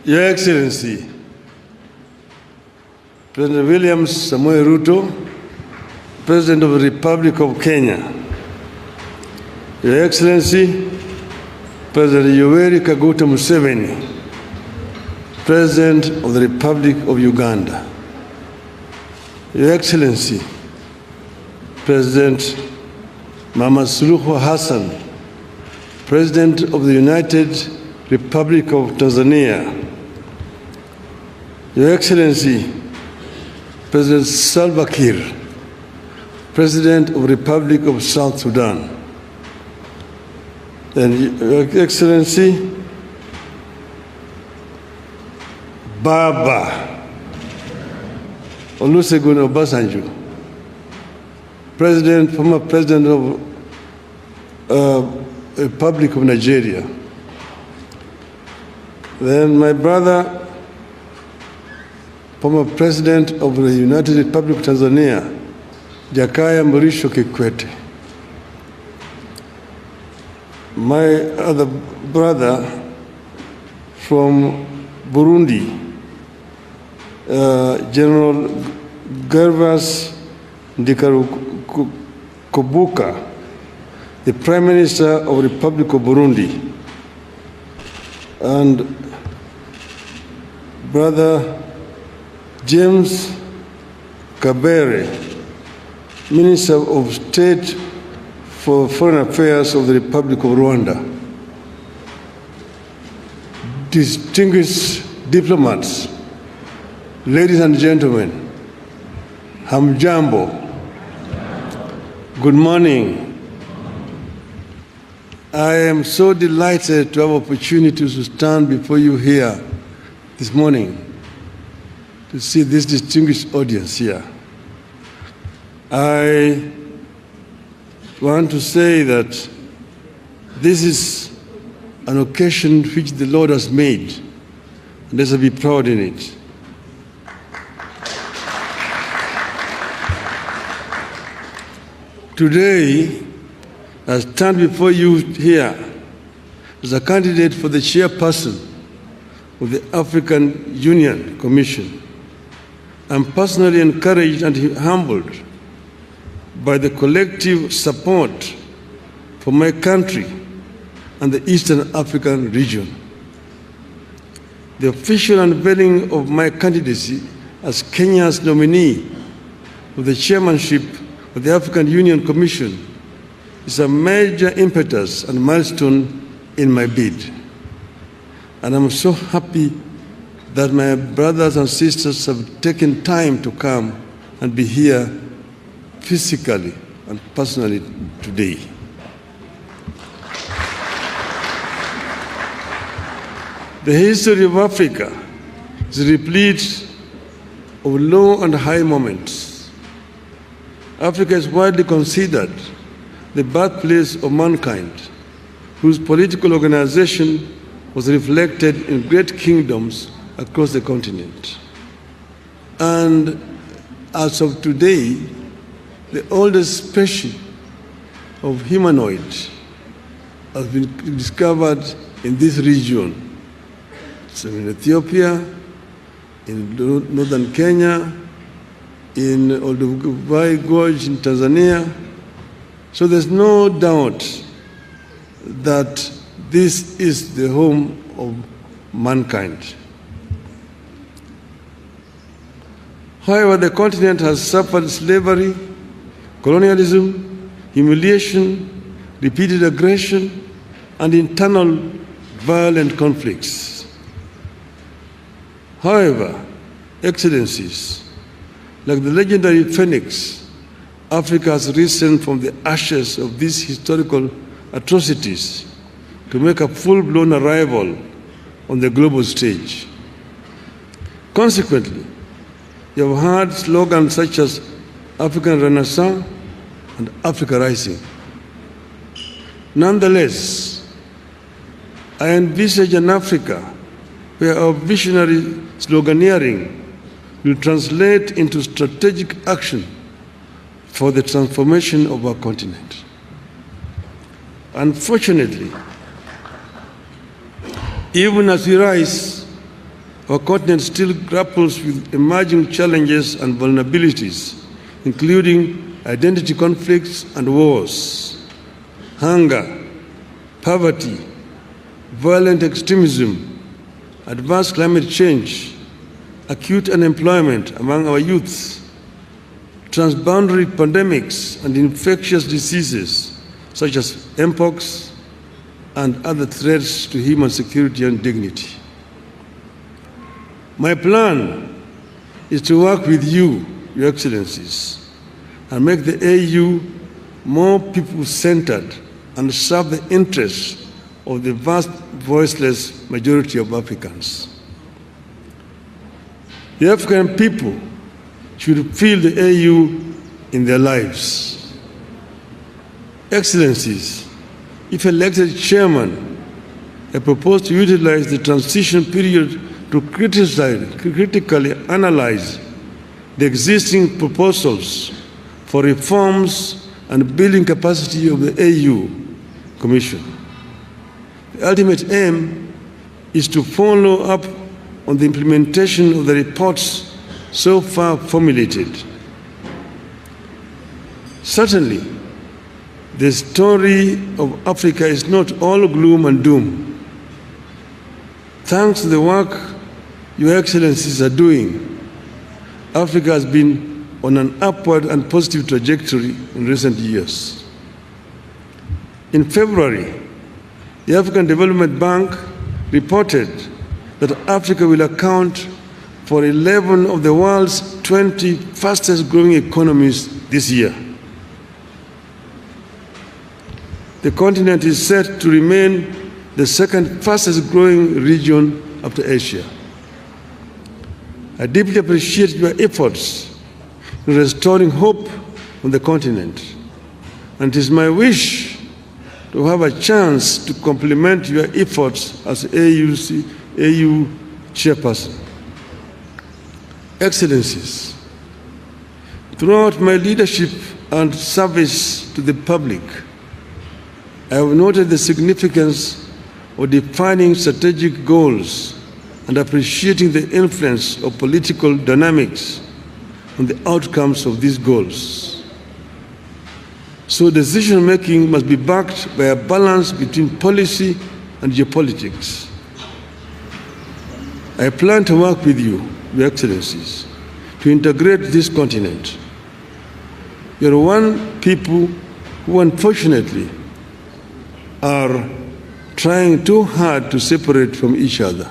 Your Excellency, President William Samoei Ruto, President of the Republic of Kenya, Your Excellency, President Yoweri Kaguta Museveni, President of the Republic of Uganda, Your Excellency, President Mama Suluhu Hassan, President of the United Republic of Tanzania, Your Excellency, President Salva Kiir, President of the Republic of South Sudan, and Your Excellency, Baba Olusegun Obasanjo, former President of the Republic of Nigeria. Then my brother, former President of the United Republic of Tanzania, Jakaya Mrisho Kikwete. My other brother from Burundi, General Gervas Ndikarukubuka, the Prime Minister of the Republic of Burundi, and Brother James Kabere, Minister of State for Foreign Affairs of the Republic of Rwanda. Distinguished diplomats, ladies and gentlemen, hamjambo, good morning. I am so delighted to have opportunity to stand before you here this morning to see this distinguished audience here. I want to say that this is an occasion which the Lord has made, and let's be proud in it. Today, I stand before you here as a candidate for the chairperson of the African Union Commission. I'm personally encouraged and humbled by the collective support for my country and the Eastern African region. The official unveiling of my candidacy as Kenya's nominee for the chairmanship of the African Union Commission is a major impetus and milestone in my bid. And I'm so happy that my brothers and sisters have taken time to come and be here physically and personally today. The history of Africa is replete of low and high moments. Africa is widely considered the birthplace of mankind, whose political organization was reflected in great kingdoms across the continent. And as of today, the oldest species of humanoid has been discovered in this region. So in Ethiopia, in northern Kenya, in Olduvai Gorge in Tanzania. So there's no doubt that this is the home of mankind. However, the continent has suffered slavery, colonialism, humiliation, repeated aggression, and internal violent conflicts. However, Excellencies, like the legendary Phoenix, Africa has risen from the ashes of these historical atrocities to make a full-blown arrival on the global stage. Consequently, you have heard slogans such as African Renaissance and Africa Rising. Nonetheless, I envisage an Africa where our visionary sloganeering will translate into strategic action for the transformation of our continent. Unfortunately, even as we rise our continent still grapples with emerging challenges and vulnerabilities, including identity conflicts and wars, hunger, poverty, violent extremism, advanced climate change, acute unemployment among our youth, transboundary pandemics and infectious diseases such as mpox and other threats to human security and dignity. My plan is to work with you, Your Excellencies, and make the AU more people-centered and serve the interests of the vast voiceless majority of Africans. The African people should feel the AU in their lives. Excellencies, if elected chairman, I propose to utilize the transition period to critically analyze the existing proposals for reforms and building capacity of the AU Commission. The ultimate aim is to follow up on the implementation of the reports so far formulated. Certainly, the story of Africa is not all gloom and doom. Thanks to the work Your Excellencies are doing, Africa has been on an upward and positive trajectory in recent years. In February, the African Development Bank reported that Africa will account for 11 of the world's 20 fastest growing economies this year. The continent is set to remain the second fastest growing region after Asia. I deeply appreciate your efforts in restoring hope on the continent, and it is my wish to have a chance to complement your efforts as AU chairperson. Excellencies, throughout my leadership and service to the public, I have noted the significance of defining strategic goals and appreciating the influence of political dynamics on the outcomes of these goals. So decision-making must be backed by a balance between policy and geopolitics. I plan to work with you, Your Excellencies, to integrate this continent. You are one people who unfortunately are trying too hard to separate from each other.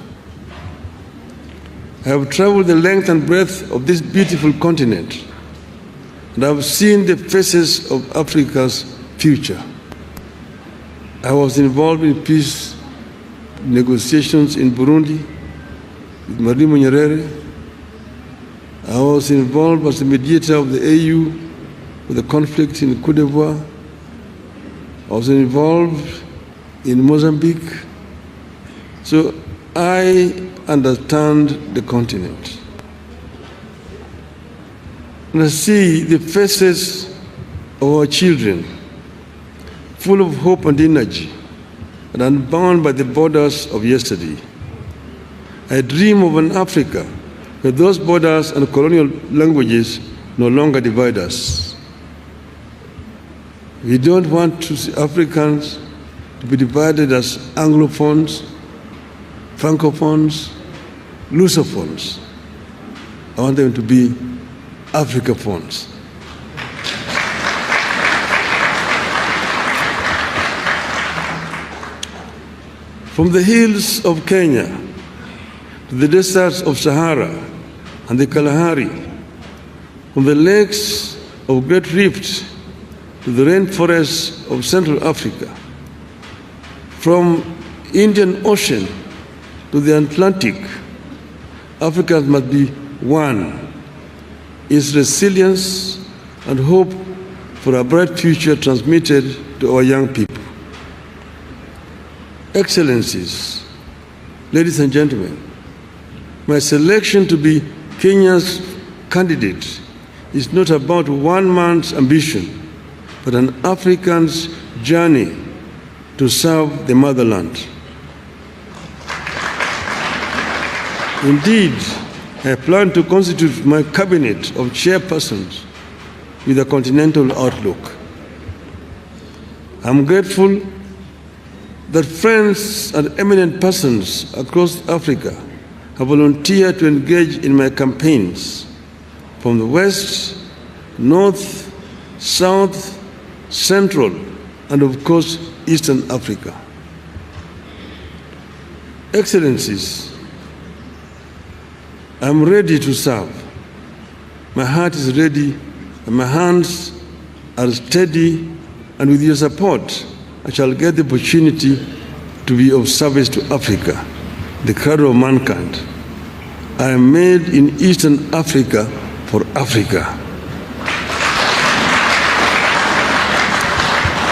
I have traveled the length and breadth of this beautiful continent, and I have seen the faces of Africa's future. I was involved in peace negotiations in Burundi with Mwalimu Nyerere. I was involved as the mediator of the AU with the conflict in Côte d'Ivoire. I was involved in Mozambique. So I understand the continent. And I see the faces of our children, full of hope and energy, and unbound by the borders of yesterday. I dream of an Africa where those borders and colonial languages no longer divide us. We don't want to see Africans to be divided as Anglophones, Francophones, Lusophones. I want them to be Africophones. From the hills of Kenya to the deserts of Sahara and the Kalahari, from the lakes of Great Rift to the rainforests of Central Africa, from Indian Ocean to the Atlantic, Africa must be one. Its resilience and hope for a bright future transmitted to our young people. Excellencies, ladies and gentlemen, my selection to be Kenya's candidate is not about one man's ambition, but an African's journey to serve the motherland. Indeed, I plan to constitute my cabinet of chairpersons with a continental outlook. I'm grateful that friends and eminent persons across Africa have volunteered to engage in my campaigns from the West, North, South, Central, and of course, Eastern Africa. Excellencies, I'm ready to serve. My heart is ready and my hands are steady, and with your support, I shall get the opportunity to be of service to Africa, the cradle of mankind. I am made in Eastern Africa for Africa.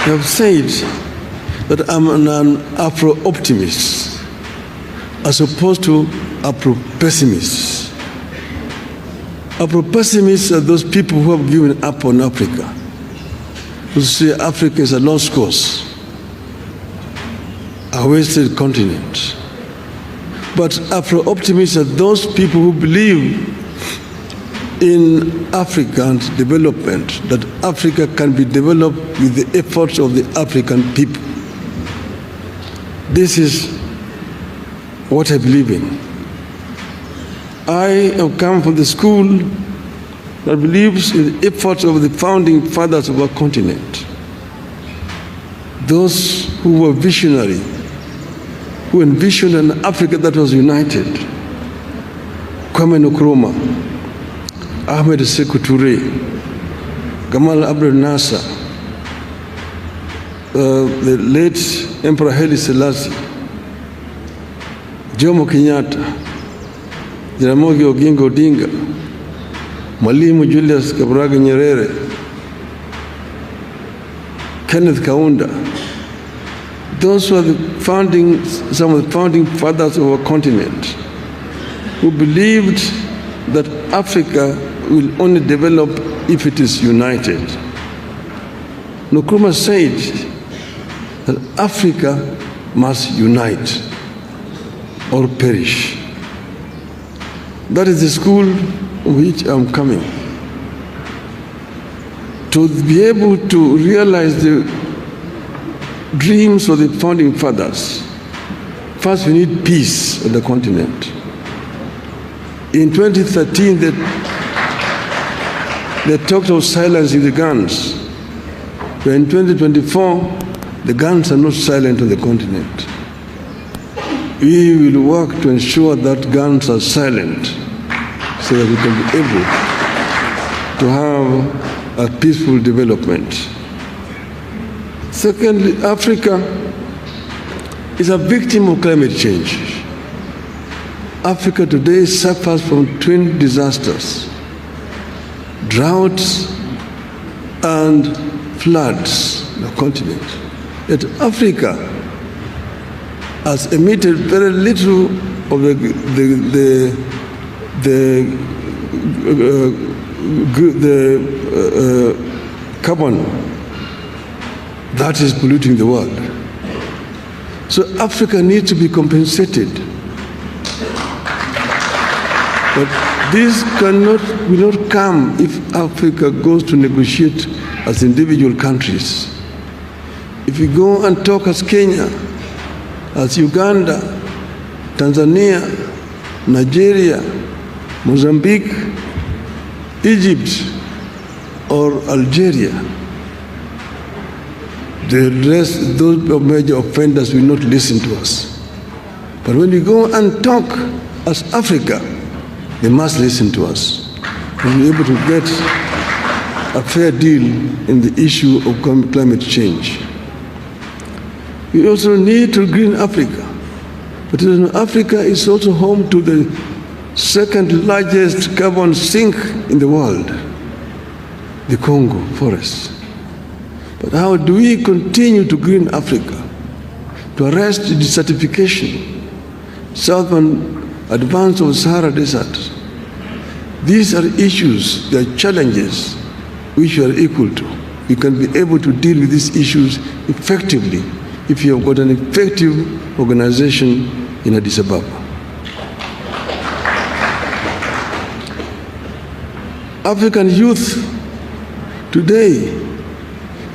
I have said that I'm an Afro-optimist as opposed to Afro-pessimists. Afro-pessimists are those people who have given up on Africa, who say Africa is a lost cause, a wasted continent. But Afro-optimists are those people who believe in African development, that Africa can be developed with the efforts of the African people. This is what I believe in. I have come from the school that believes in the efforts of the founding fathers of our continent, those who were visionary, who envisioned an Africa that was united. Kwame Nkrumah, Ahmed Sekou Touré, Gamal Abdel Nasser, the late Emperor Haile Selassie, Jomo Kenyatta, Jaramogi Oginga Odinga, Mwalimu Julius Kambarage Nyerere, Kenneth Kaunda. Those were some of the founding fathers of our continent, who believed that Africa will only develop if it is united. Nkrumah said that Africa must unite or perish. That is the school of which I'm coming. To be able to realize the dreams of the founding fathers, first we need peace on the continent. In 2013, they talked of silencing the guns. But in 2024, the guns are not silent on the continent. We will work to ensure that guns are silent so that we can be able to have a peaceful development. Secondly, Africa is a victim of climate change. Africa today suffers from twin disasters: droughts and floods on the continent. Yet Africa has emitted very little of the carbon that is polluting the world. So Africa needs to be compensated. But this will not come if Africa goes to negotiate as individual countries. If we go and talk as Kenya, as Uganda, Tanzania, Nigeria, Mozambique, Egypt, or Algeria, the rest, those major offenders will not listen to us. But when we go and talk as Africa, they must listen to us and be able to get a fair deal in the issue of climate change. We also need to green Africa. But Africa is also home to the second largest carbon sink in the world, the Congo forest. But how do we continue to green Africa, to arrest the desertification, southern advance of the Sahara Desert? These are issues, they are challenges which we are equal to. We can be able to deal with these issues effectively if you have got an effective organization in Addis Ababa. African youth today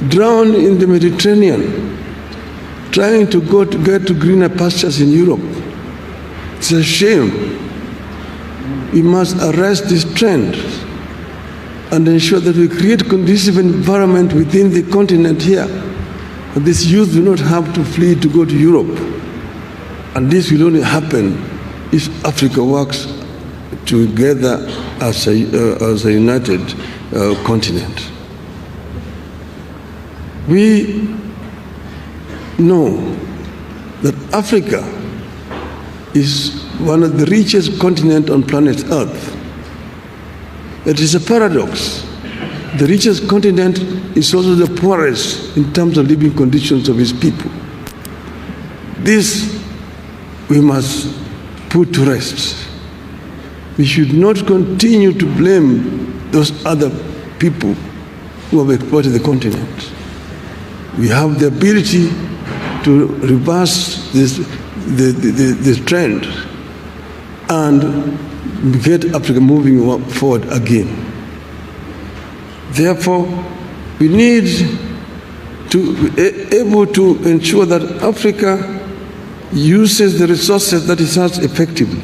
drown in the Mediterranean, trying to get to greener pastures in Europe. It's a shame. We must arrest this trend and ensure that we create a conducive environment within the continent here. And this youth do not have to flee to go to Europe. And this will only happen if Africa works together as a united continent. We know that Africa is one of the richest continents on planet Earth. It is a paradox. The richest continent is also the poorest in terms of living conditions of its people. This we must put to rest. We should not continue to blame those other people who have exploited the continent. We have the ability to reverse this trend and get Africa moving forward again. Therefore, we need to be able to ensure that Africa uses the resources that it has effectively.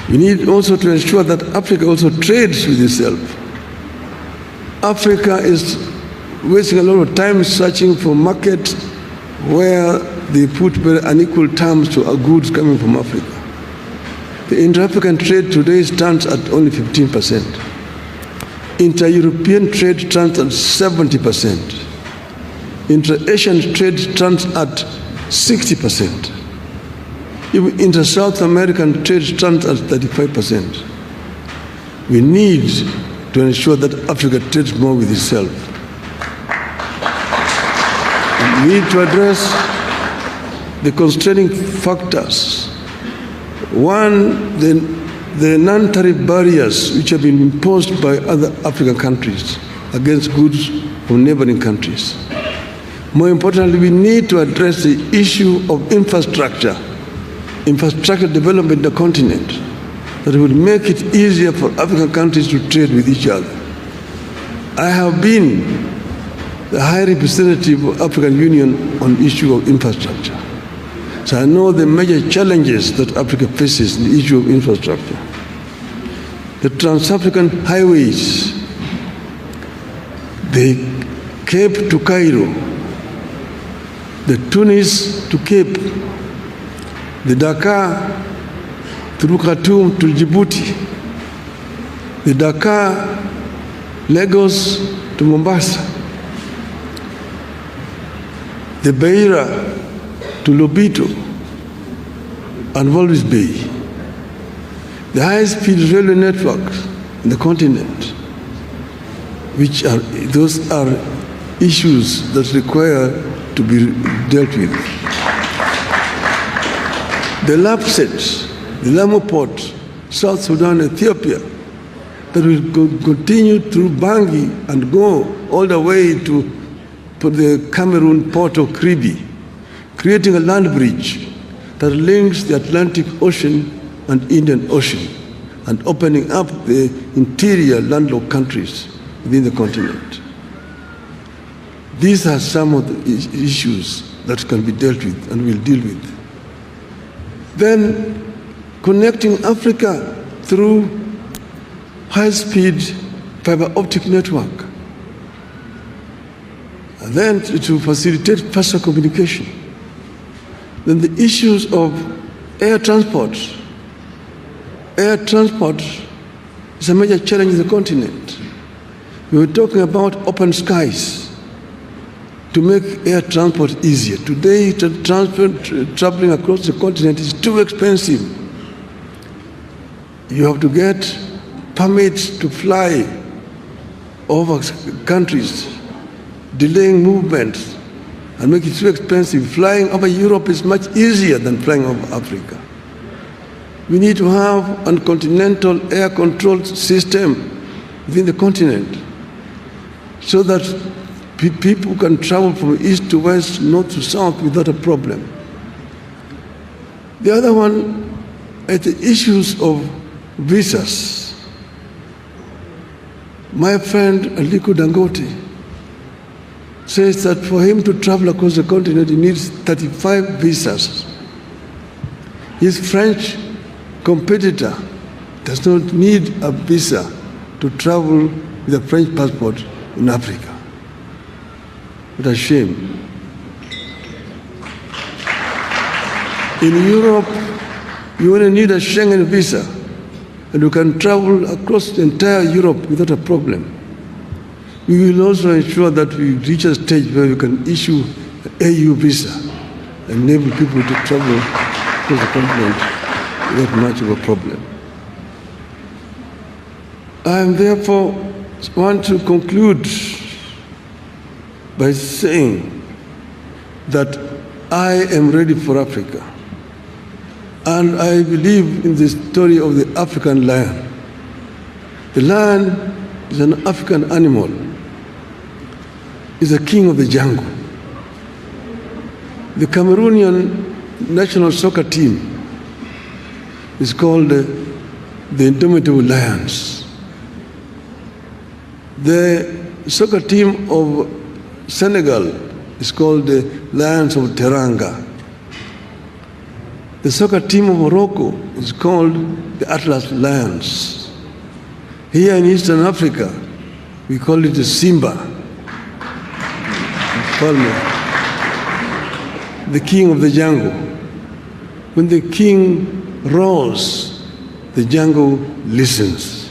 We need also to ensure that Africa also trades with itself. Africa is wasting a lot of time searching for markets where they put very unequal terms to our goods coming from Africa. The inter-African trade today stands at only 15%. Inter-European trade stands at 70%. Inter-Asian trade stands at 60%. Even inter-South American trade stands at 35%. We need to ensure that Africa trades more with itself. We need to address the constraining factors. One, the non-tariff barriers which have been imposed by other African countries against goods from neighboring countries. More importantly, we need to address the issue of infrastructure development in the continent that will make it easier for African countries to trade with each other. I have been the High Representative of the African Union on the issue of infrastructure. So I know the major challenges that Africa faces in the issue of infrastructure. The trans-African highways, the Cape to Cairo, the Tunis to Cape, the Dakar through Khartoum to Djibouti, the Dakar, Lagos to Mombasa, the Beira to Lobito and Walvis Bay, the high-speed railway networks in the continent, those are issues that require to be dealt with. The LAPSET, the Lamu Port, South Sudan, Ethiopia, that will continue through Bangui and go all the way to the Cameroon port of Kribi, creating a land bridge that links the Atlantic Ocean and Indian Ocean and opening up the interior landlocked countries within the continent. These are some of the issues that can be dealt with and will deal with. Then connecting Africa through high-speed fiber optic network. And then to facilitate faster communication. Then the issues of air transport. Air transport is a major challenge in the continent. We were talking about open skies to make air transport easier. Today, traveling across the continent is too expensive. You have to get permits to fly over countries, delaying movements, and make it too expensive. Flying over Europe is much easier than flying over Africa. We need to have a continental air control system within the continent so that people can travel from east to west, north to south without a problem. The other one is the issues of visas. My friend Aliko Dangote says that for him to travel across the continent, he needs 35 visas. His French competitor does not need a visa to travel with a French passport in Africa. What a shame. In Europe, you only need a Schengen visa, and you can travel across the entire Europe without a problem. We will also ensure that we reach a stage where we can issue an AU visa and enable people to travel across the continent without much of a problem. I therefore want to conclude by saying that I am ready for Africa. And I believe in the story of the African lion. The lion is an African animal. It's the king of the jungle. The Cameroonian national soccer team is called the Indomitable Lions. The soccer team of Senegal is called the Lions of Teranga. The soccer team of Morocco is called the Atlas Lions. Here in Eastern Africa, we call it the Simba. The king of the jungle. When the king roars, the jungle listens.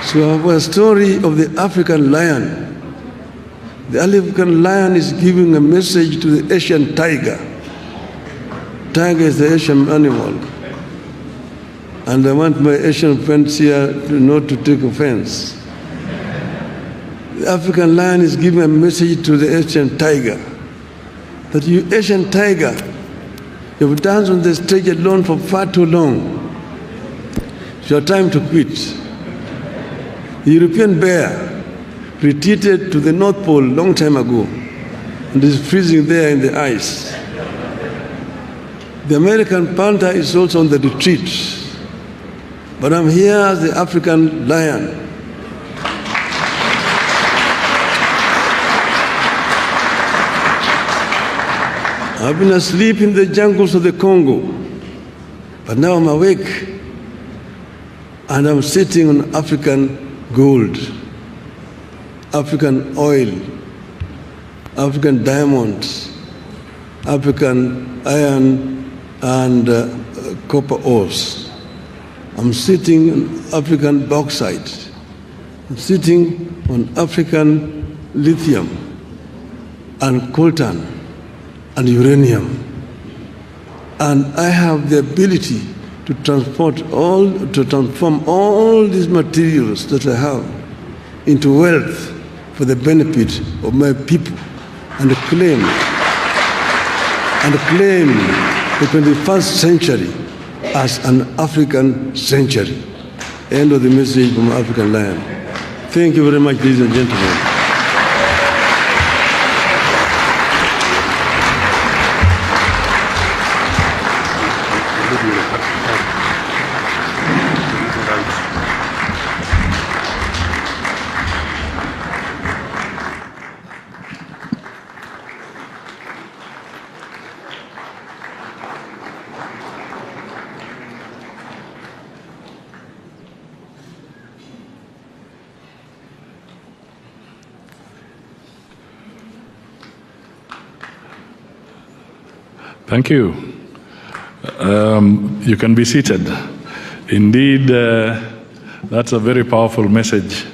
So our story of the African lion. The African lion is giving a message to the Asian tiger. Tiger is the Asian animal. And I want my Asian friends here not to take offense. The African lion is giving a message to the Asian tiger. That you Asian tiger, you've danced on the stage alone for far too long. It's your time to quit. The European bear retreated to the North Pole a long time ago and is freezing there in the ice. The American panther is also on the retreat. But I'm here as the African lion. I've been asleep in the jungles of the Congo, but now I'm awake and I'm sitting on African gold. African oil, African diamonds, African iron and copper ores. I'm sitting on African bauxite. I'm sitting on African lithium and coltan and uranium. And I have the ability to transform all these materials that I have into wealth for the benefit of my people and claim the 21st century as an African century. End of the message from African Lion. Thank you very much, ladies and gentlemen. Thank you. You can be seated. Indeed, that's a very powerful message.